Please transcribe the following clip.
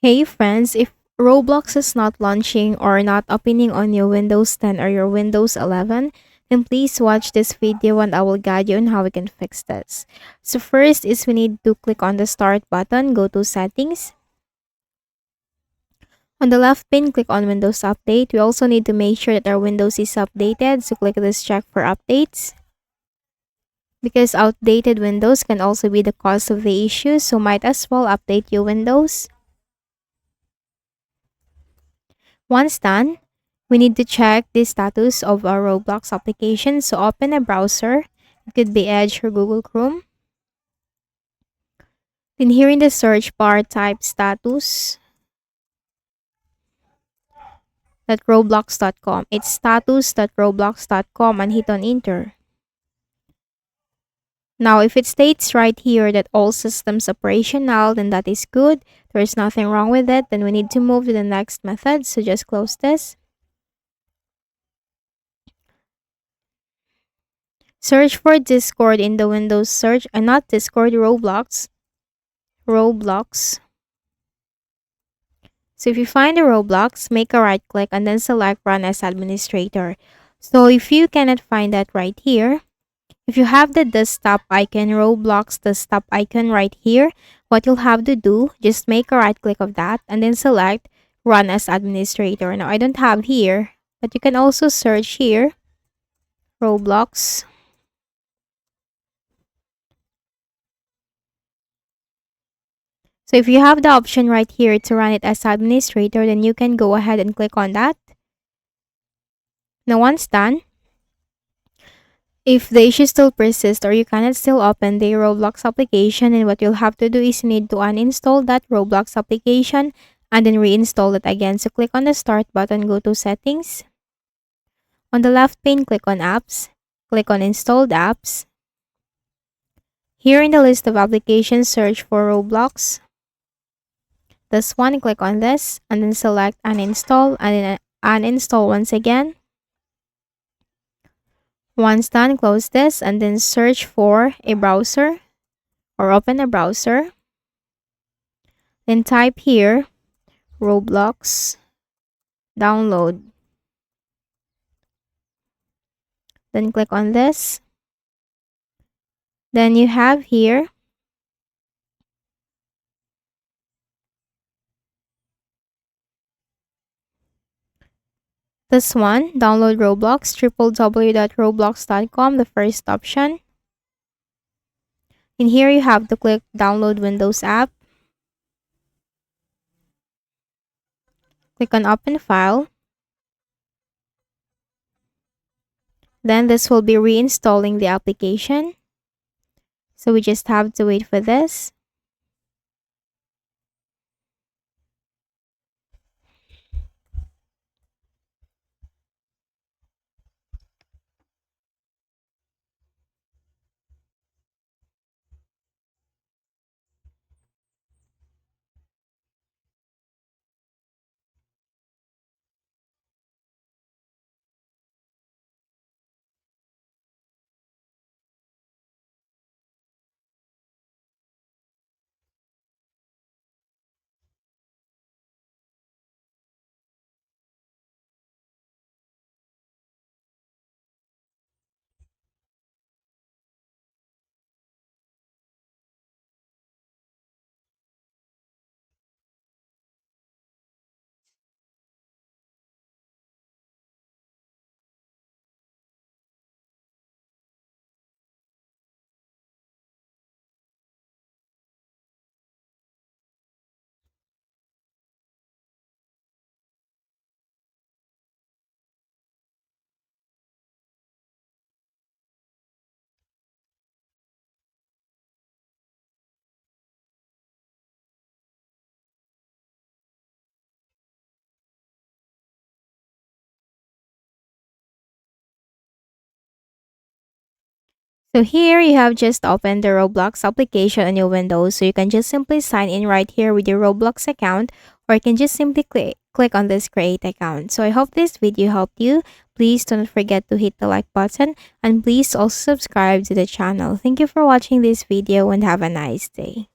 Hey friends, if Roblox is not launching or not opening on your Windows 10 or your Windows 11, then please watch this video and I will guide you on how we can fix this. So first is we need to click on the start button, go to settings. On the left pane, click on Windows Update. We also need to make sure that our Windows is updated, so click this check for updates. Because outdated Windows can also be the cause of the issue, so might as well update your Windows. Once done, we need to check the status of our Roblox application. So open a browser. It could be Edge or Google Chrome. Then here in the search bar, type status.roblox.com. It's status.roblox.com and hit on enter. Now, if it states right here that all systems operational, then that is good. There's nothing wrong with it. Then we need to move to the next method. So just close this. Search for Discord in the Windows search, and not Discord, Roblox. Roblox. So if you find the Roblox, make a right click and then select Run as Administrator. So if you cannot find that right here, if you have the desktop icon, Roblox desktop icon right here, what you'll have to do, just make a right click of that and then select Run as Administrator. Now I don't have here, but you can also search here, Roblox. So if you have the option right here to run it as administrator, then you can go ahead and click on that. Now once done, if the issue still persists or you cannot still open the Roblox application, then what you'll have to do is you need to uninstall that Roblox application and then reinstall it again. So click on the start button, go to settings. On the left pane, click on apps, click on installed apps. Here in the list of applications, search for Roblox. This one, click on this and then select uninstall and then uninstall once again. Once done, close this and then search for a browser or open a browser. Then type here Roblox download. Then click on this. Then you have here this one, download Roblox, www.roblox.com, the first option. In here, you have to click download Windows app. Click on open file. Then this will be reinstalling the application. So we just have to wait for this. So here you have just opened the Roblox application on your Windows. So you can just simply sign in right here with your Roblox account, or you can just simply click on this create account. So I hope this video helped you. Please don't forget to hit the like button and please also subscribe to the channel. Thank you for watching this video and have a nice day.